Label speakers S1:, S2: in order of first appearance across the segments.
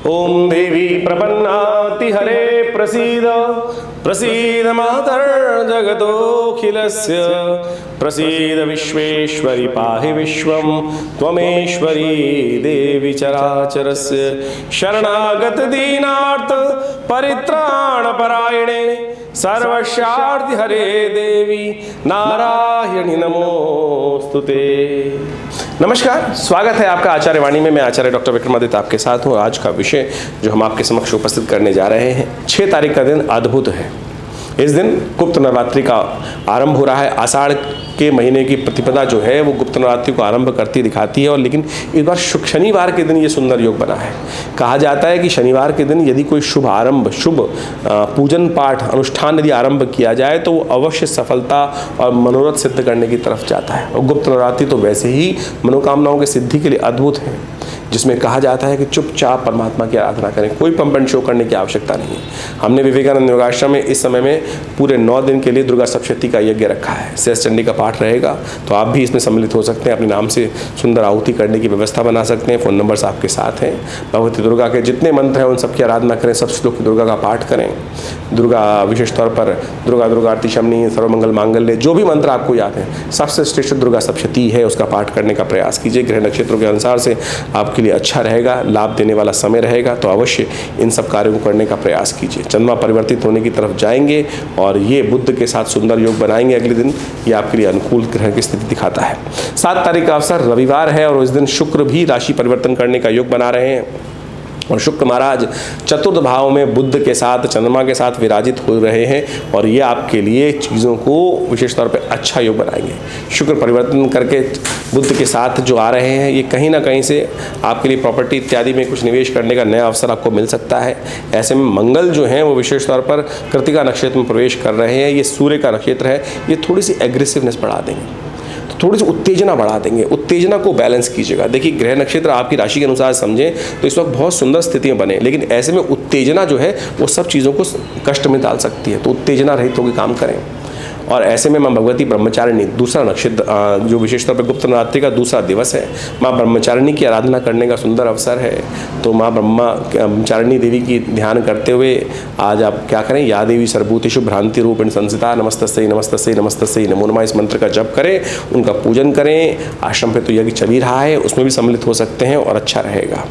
S1: ओम देवी प्रपन्नाति हरे प्रसीद प्रसीद मातर जगतोऽखिलस्य प्रसीद विश्वेश्वरी पाहि विश्वं त्वमेश्वरी देवी चराचरस्य शरणागत दीनार्थ परित्राण परायणे सर्वस्यार्ति हरे देवी नारायणी नमोस्तुते। नमस्कार, स्वागत है आपका आचार्य वाणी में। मैं आचार्य डॉक्टर विक्रमादित्य आपके साथ हूँ। आज का विषय जो हम आपके समक्ष उपस्थित करने जा रहे हैं, 6 तारीख का दिन अद्भुत है। इस दिन गुप्त नवरात्रि का आरंभ हो रहा है। आषाढ़ के महीने की प्रतिपदा जो है वो गुप्त नवरात्रि को आरंभ करती दिखाती है। और लेकिन इस बार शनिवार के दिन ये सुंदर योग बना है। कहा जाता है कि शनिवार के दिन यदि कोई शुभ आरंभ, शुभ पूजन पाठ अनुष्ठान यदि आरंभ किया जाए तो वो अवश्य सफलता और मनोरथ सिद्ध करने की तरफ जाता है। और गुप्त नवरात्रि तो वैसे ही मनोकामनाओं की सिद्धि के लिए अद्भुत है, जिसमें कहा जाता है कि चुपचाप परमात्मा की आराधना करें, कोई पंप एंड शो करने की आवश्यकता नहीं है। हमने विवेकानंद योगाश्रम में इस समय में पूरे 9 दिन के लिए दुर्गा सप्तशती का यज्ञ रखा है। शेष चंडी का पाठ रहेगा, तो आप भी इसमें सम्मिलित हो सकते हैं। अपने नाम से सुंदर आहुति करने की व्यवस्था बना सकते हैं। फ़ोन नंबर्स आपके साथ हैं। भगवती दुर्गा के जितने मंत्र हैं उन सबकी आराधना करें, सब श्लोक की दुर्गा का पाठ करें। दुर्गा विशेष तौर पर दुर्गा आरती शमनी सर्वमंगल मांगल्य, जो भी मंत्र आपको याद है, सबसे श्रेष्ठ दुर्गा सप्तशती है, उसका पाठ करने का प्रयास कीजिए। ग्रह नक्षत्रों के अनुसार से आपके लिए अच्छा रहेगा, लाभ देने वाला समय रहेगा, तो अवश्य इन सब कार्यों को करने का प्रयास कीजिए। चंद्रमा परिवर्तित होने की तरफ जाएंगे और ये बुध के साथ सुंदर योग बनाएंगे अगले दिन। ये आपके लिए अनुकूल ग्रह की स्थिति दिखाता है। 7 तारीख का अवसर रविवार है और उस दिन शुक्र भी राशि परिवर्तन करने का योग बना रहे हैं। और शुक्र महाराज चतुर्थ भाव में बुध के साथ, चंद्रमा के साथ विराजित हो रहे हैं और ये आपके लिए चीज़ों को विशेष तौर पे अच्छा योग बनाएंगे। शुक्र परिवर्तन करके बुध के साथ जो आ रहे हैं, ये कहीं ना कहीं से आपके लिए प्रॉपर्टी इत्यादि में कुछ निवेश करने का नया अवसर आपको मिल सकता है। ऐसे में मंगल जो हैं वो विशेष तौर पर कृतिका नक्षत्र में प्रवेश कर रहे हैं। ये सूर्य का नक्षत्र है, ये थोड़ी सी एग्रेसिवनेस बढ़ा देंगे, थोड़ी सी उत्तेजना बढ़ा देंगे। उत्तेजना को बैलेंस कीजिएगा। देखिए, ग्रह नक्षत्र आपकी राशि के अनुसार समझें तो इस वक्त बहुत सुंदर स्थिति में बने, लेकिन ऐसे में उत्तेजना जो है वो सब चीज़ों को कष्ट में डाल सकती है। तो उत्तेजना रहित होकर काम करें। और ऐसे में माँ भगवती ब्रह्मचारिणी, दूसरा नक्षत्र जो विशेष तौर पर गुप्त नवरात्रि का दूसरा दिवस है, माँ ब्रह्मचारिणी की आराधना करने का सुंदर अवसर है। तो माँ ब्रह्मचारिणी देवी की ध्यान करते हुए आज आप क्या करें, या देवी सर्वभूतेषु भ्रांति रूपेण संस्थिता नमस्तस्यै नमस्तस्यै नमस्तस्यै नमो नमः, इस मंत्र का जप करें, उनका पूजन करें। आश्रम पे तो यज्ञ चल ही रहा है, उसमें भी सम्मिलित हो सकते हैं और अच्छा रहेगा।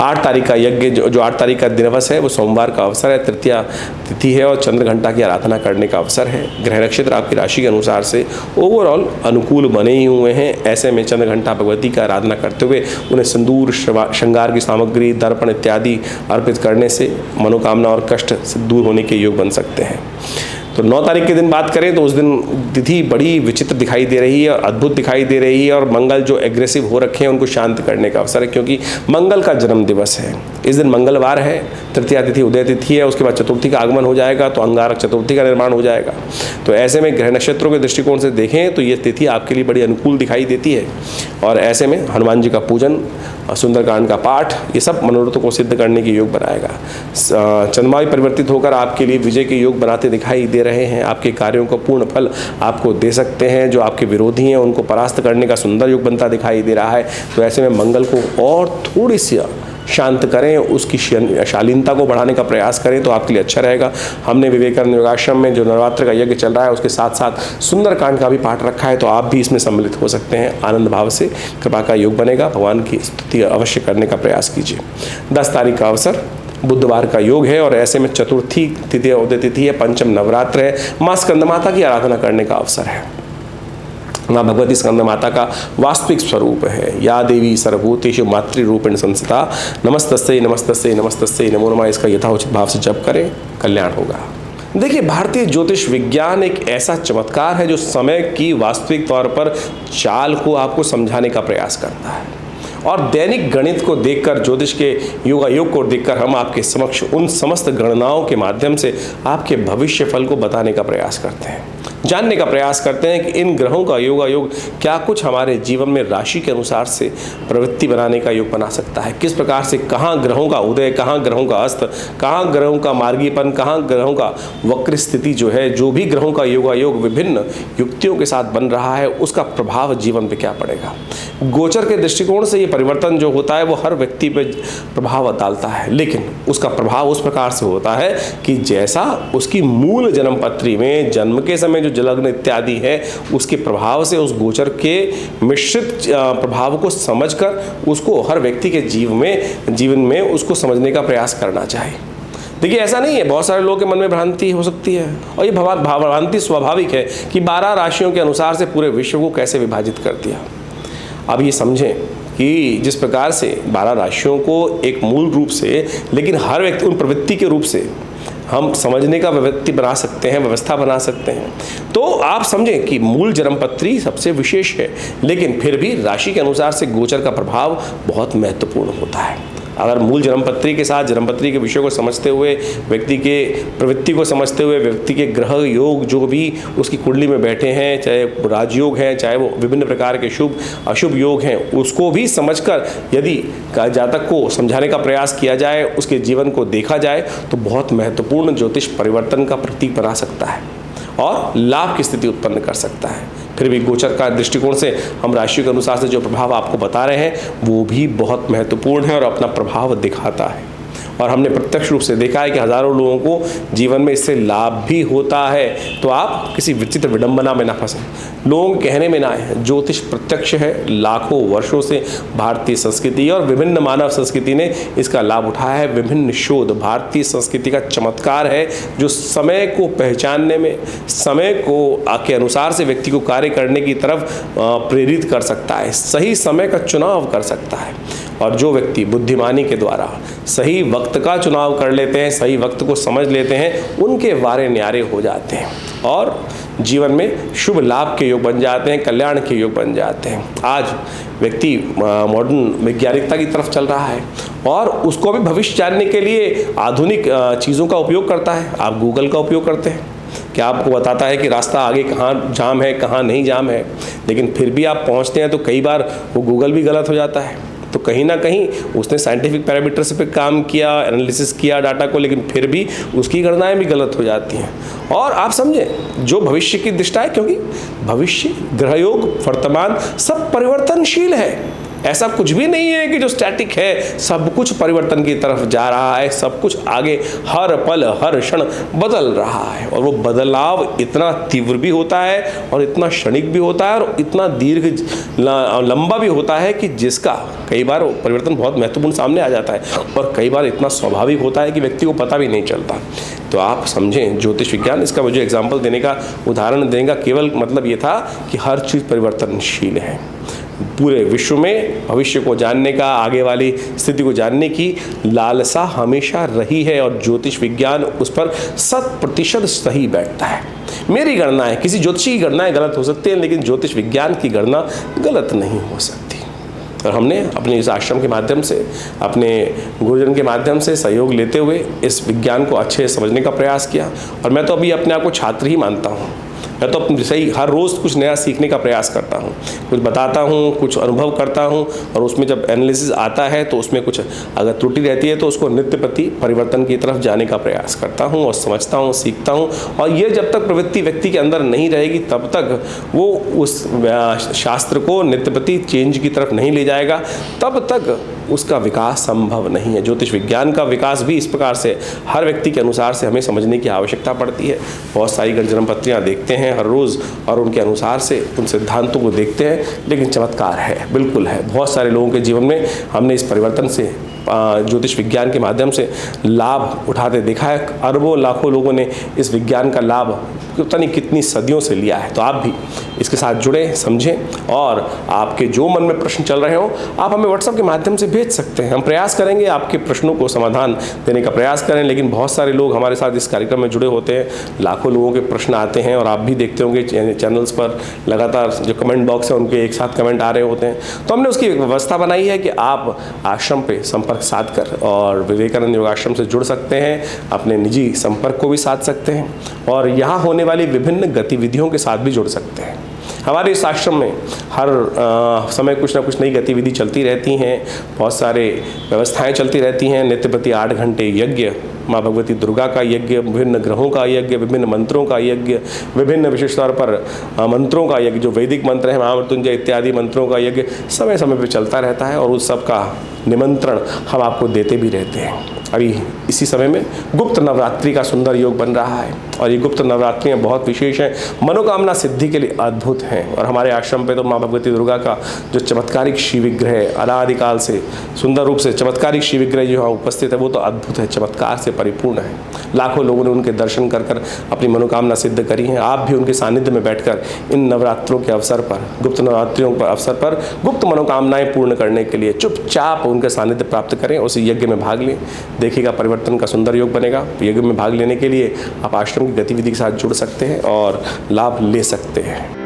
S1: 8 तारीख का यज्ञ जो 8 तारीख का दिवस है वो सोमवार का अवसर है, तृतीया तिथि है और चंद्र घंटा की आराधना करने का अवसर है। ग्रह नक्षत्र आपकी राशि के अनुसार से ओवरऑल अनुकूल बने ही हुए हैं। ऐसे में चंद्र घंटा भगवती का आराधना करते हुए उन्हें सिंदूर, श्रृंगार की सामग्री, दर्पण इत्यादि अर्पित करने से मनोकामना और कष्ट से दूर होने के योग बन सकते हैं। तो 9 तारीख के दिन बात करें तो उस दिन तिथि बड़ी विचित्र दिखाई दे रही है और अद्भुत दिखाई दे रही है। और मंगल जो एग्रेसिव हो रखे हैं उनको शांत करने का अवसर है, क्योंकि मंगल का जन्म दिवस है। इस दिन मंगलवार है, तृतीया तिथि उदय तिथि है, उसके बाद चतुर्थी का आगमन हो जाएगा, तो अंगारक चतुर्थी का निर्माण हो जाएगा। तो ऐसे में ग्रह नक्षत्रों के दृष्टिकोण से देखें तो ये तिथि आपके लिए बड़ी अनुकूल दिखाई देती है। और ऐसे में हनुमान जी का पूजन, सुंदरकांड का पाठ, ये सब मनोरथों को सिद्ध करने के योग बनाएगा। चंद्रमा परिवर्तित होकर आपके लिए विजय के योग बनाते दिखाई दे रहे हैं। आपके कार्यों को पूर्ण फल आपको दे सकते हैं। जो आपके विरोधी हैं उनको परास्त करने का सुंदर योग बनता दिखाई दे रहा है। तो ऐसे में मंगल को और थोड़ी सी शांत करें, उसकी शालीनता को बढ़ाने का प्रयास करें तो आपके लिए अच्छा रहेगा। हमने विवेकानंद योगाश्रम में जो नवरात्र का यज्ञ चल रहा है उसके साथ साथ सुंदरकांड का भी पाठ रखा है, तो आप भी इसमें सम्मिलित हो सकते हैं। आनंद भाव से कृपा का योग बनेगा। भगवान की स्तुति अवश्य करने का प्रयास कीजिए। 10 तारीख का अवसर बुधवार का योग है और ऐसे में चतुर्थी तिथि उदय तिथि है, पंचम नवरात्र है, माँ स्कंदमाता की आराधना करने का अवसर है। माँ भगवती स्कंद माता का वास्तविक स्वरूप है। या देवी सर्वभूतेषु मातृरूपेण संस्थिता नमस्तस्यै नमस्तस्यै नमस्तस्यै नमो नमः, इसका यथाउचित भाव से जप करें, कल्याण होगा। देखिए, भारतीय ज्योतिष विज्ञान एक ऐसा चमत्कार है जो समय की वास्तविक तौर पर चाल को आपको समझाने का प्रयास करता है। और दैनिक गणित को देखकर, ज्योतिष के योग को देखकर हम आपके समक्ष उन समस्त गणनाओं के माध्यम से आपके भविष्य फल को बताने का प्रयास करते हैं। जानने का प्रयास करते हैं कि इन ग्रहों का योगायोग क्या कुछ हमारे जीवन में राशि के अनुसार से प्रवृत्ति बनाने का योग बना सकता है, किस प्रकार से कहाँ ग्रहों का उदय, कहाँ ग्रहों का अस्त, कहाँ ग्रहों का मार्गीपन, कहाँ ग्रहों का वक्र स्थिति जो है, जो भी ग्रहों का योगायोग विभिन्न युक्तियों के साथ बन रहा है उसका प्रभाव जीवन पे क्या पड़ेगा। गोचर के दृष्टिकोण से ये परिवर्तन जो होता है वो हर व्यक्ति पे प्रभाव डालता है, लेकिन उसका प्रभाव उस प्रकार से होता है कि जैसा उसकी मूल जन्म पत्री में जन्म के समय जो जलग्न इत्यादि है उसके प्रभाव से उस गोचर के मिश्रित प्रभाव को समझकर उसको हर व्यक्ति के जीवन में उसको समझने का प्रयास करना चाहिए। देखिए ऐसा नहीं है, बहुत सारे लोगों के मन में भ्रांति हो सकती है और ये भ्रांति स्वाभाविक है कि 12 राशियों के अनुसार से पूरे विश्व को कैसे विभाजित कर दिया। अब ये समझें कि जिस प्रकार से 12 राशियों को एक मूल रूप से, लेकिन हर व्यक्ति उन प्रवृत्ति के रूप से हम समझने का व्यक्ति बना सकते हैं, व्यवस्था बना सकते हैं। तो आप समझें कि मूल जन्मपत्री सबसे विशेष है, लेकिन फिर भी राशि के अनुसार से गोचर का प्रभाव बहुत महत्वपूर्ण होता है। अगर मूल जन्मपत्री के साथ जन्मपत्री के विषय को समझते हुए, व्यक्ति के प्रवृत्ति को समझते हुए, व्यक्ति के ग्रह योग जो भी उसकी कुंडली में बैठे हैं, चाहे राजयोग हैं, चाहे वो विभिन्न प्रकार के शुभ अशुभ योग हैं, उसको भी समझकर यदि जातक को समझाने का प्रयास किया जाए, उसके जीवन को देखा जाए तो बहुत महत्वपूर्ण ज्योतिष परिवर्तन का प्रतीक बना सकता है और लाभ की स्थिति उत्पन्न कर सकता है। फिर भी गोचर का दृष्टिकोण से हम राशि के अनुसार से जो प्रभाव आपको बता रहे हैं वो भी बहुत महत्वपूर्ण है और अपना प्रभाव दिखाता है। और हमने प्रत्यक्ष रूप से देखा है कि हजारों लोगों को जीवन में इससे लाभ भी होता है। तो आप किसी विचित्र विडंबना में ना फंसें, लोगों के कहने में ना आए। ज्योतिष प्रत्यक्ष है, लाखों वर्षों से भारतीय संस्कृति और विभिन्न मानव संस्कृति ने इसका लाभ उठाया है। विभिन्न शोध भारतीय संस्कृति का चमत्कार है जो समय को पहचानने में, समय को के अनुसार से व्यक्ति को कार्य करने की तरफ प्रेरित कर सकता है, सही समय का चुनाव कर सकता है। और जो व्यक्ति बुद्धिमानी के द्वारा सही वक्त का चुनाव कर लेते हैं, सही वक्त को समझ लेते हैं, उनके वारे न्यारे हो जाते हैं और जीवन में शुभ लाभ के योग बन जाते हैं, कल्याण के योग बन जाते हैं। आज व्यक्ति मॉडर्न वैज्ञानिकता की तरफ चल रहा है और उसको भी भविष्य जानने के लिए आधुनिक चीज़ों का उपयोग करता है। आप गूगल का उपयोग करते हैं, क्या आपको बताता है कि रास्ता आगे कहाँ जाम है, कहाँ नहीं जाम है, लेकिन फिर भी आप पहुँचते हैं तो कई बार वो गूगल भी गलत हो जाता है। तो कहीं ना कहीं उसने साइंटिफिक पैरामीटर्स पे काम किया, एनालिसिस किया डाटा को, लेकिन फिर भी उसकी गणनाएं भी गलत हो जाती हैं। और आप समझें जो भविष्य की दिशा है, क्योंकि भविष्य, ग्रहयोग, वर्तमान सब परिवर्तनशील है। ऐसा कुछ भी नहीं है कि जो स्टैटिक है, सब कुछ परिवर्तन की तरफ जा रहा है, सब कुछ आगे हर पल हर क्षण बदल रहा है। और वो बदलाव इतना तीव्र भी होता है और इतना क्षणिक भी होता है और इतना दीर्घ लंबा भी होता है कि जिसका कई बार परिवर्तन बहुत महत्वपूर्ण सामने आ जाता है और कई बार इतना स्वाभाविक होता है कि व्यक्ति को पता भी नहीं चलता। तो आप समझें ज्योतिष विज्ञान, इसका मुझे एग्जाम्पल देने का उदाहरण देने का केवल मतलब ये था कि हर चीज़ परिवर्तनशील है। पूरे विश्व में भविष्य को जानने का, आगे वाली स्थिति को जानने की लालसा हमेशा रही है और ज्योतिष विज्ञान उस पर 100% सही बैठता है। मेरी गणना है, किसी ज्योतिषी की गणनाएं गलत हो सकती हैं, लेकिन ज्योतिष विज्ञान की गणना गलत नहीं हो सकती। और हमने अपने इस आश्रम के माध्यम से, अपने गुरुजन के माध्यम से सहयोग लेते हुए इस विज्ञान को अच्छे से समझने का प्रयास किया। और मैं तो अभी अपने आप को छात्र ही मानता हूँ। मैं तो सही हर रोज़ कुछ नया सीखने का प्रयास करता हूँ, कुछ बताता हूँ, कुछ अनुभव करता हूँ और उसमें जब एनालिसिस आता है तो उसमें कुछ अगर त्रुटि रहती है तो उसको नित्य प्रति परिवर्तन की तरफ जाने का प्रयास करता हूँ और समझता हूँ, सीखता हूँ। और ये जब तक प्रवृत्ति व्यक्ति के अंदर नहीं रहेगी तब तक वो उस शास्त्र को नित्य प्रति चेंज की तरफ नहीं ले जाएगा, तब तक उसका विकास संभव नहीं है। ज्योतिष विज्ञान का विकास भी इस प्रकार से हर व्यक्ति के अनुसार से हमें समझने की आवश्यकता पड़ती है। बहुत सारी जन्म पत्रियाँ देखते हैं हर रोज़ और उनके अनुसार से उन सिद्धांतों को देखते हैं, लेकिन चमत्कार है, बिल्कुल है। बहुत सारे लोगों के जीवन में हमने इस परिवर्तन से ज्योतिष विज्ञान के माध्यम से लाभ उठाते देखा है। अरबों लाखों लोगों ने इस विज्ञान का लाभ पता नहीं कितनी सदियों से लिया है। तो आप भी इसके साथ जुड़े, समझें और आपके जो मन में प्रश्न चल रहे हो आप हमें व्हाट्सएप के माध्यम से भेज सकते हैं। हम प्रयास करेंगे आपके प्रश्नों को समाधान देने का प्रयास करें। लेकिन बहुत सारे लोग हमारे साथ इस कार्यक्रम में जुड़े होते हैं, लाखों लोगों के प्रश्न आते हैं और आप भी देखते होंगे चैनल्स पर लगातार जो कमेंट बॉक्स है उनके एक साथ कमेंट आ रहे होते हैं। तो हमने उसकी व्यवस्था बनाई है कि आप आश्रम पे संपर्क संपर्क साध कर और विवेकानंद योगाश्रम से जुड़ सकते हैं, अपने निजी संपर्क को भी साध सकते हैं और यहाँ होने वाली विभिन्न गतिविधियों के साथ भी जुड़ सकते हैं। हमारे इस आश्रम में हर समय कुछ ना कुछ नई गतिविधि चलती रहती हैं, बहुत सारे व्यवस्थाएं चलती रहती हैं। नित्य प्रति 8 घंटे यज्ञ, माँ भगवती दुर्गा का यज्ञ, विभिन्न ग्रहों का यज्ञ, विभिन्न मंत्रों का यज्ञ, विभिन्न विशेष तौर पर मंत्रों का यज्ञ, जो वैदिक मंत्र हैं, महामृत्युंजय इत्यादि मंत्रों का यज्ञ समय समय पर चलता रहता है और उस सब का निमंत्रण हम आपको देते भी रहते हैं। अभी इसी समय में गुप्त नवरात्रि का सुंदर योग बन रहा है और ये गुप्त नवरात्रियाँ बहुत विशेष हैं, मनोकामना सिद्धि के लिए अद्भुत हैं। और हमारे आश्रम पे तो माँ भगवती दुर्गा का जो चमत्कारिक शिव विग्रह अनादिकाल से सुंदर रूप से चमत्कारिक शिव विग्रह जो यहाँ उपस्थित है वो तो अद्भुत है, चमत्कार से परिपूर्ण है। लाखों लोगों ने उनके दर्शन कर कर अपनी मनोकामना सिद्ध करी है। आप भी उनके सानिध्य में बैठकर इन नवरात्रों के अवसर पर, गुप्त नवरात्रियों के अवसर पर गुप्त मनोकामनाएं पूर्ण करने के लिए चुपचाप उनके सानिध्य प्राप्त करें, उस यज्ञ में भाग लें। देखिएगा परिवर्तन का सुंदर योग बनेगा। यज्ञ में भाग लेने के लिए आप आश्रम की गतिविधि के साथ जुड़ सकते हैं और लाभ ले सकते हैं।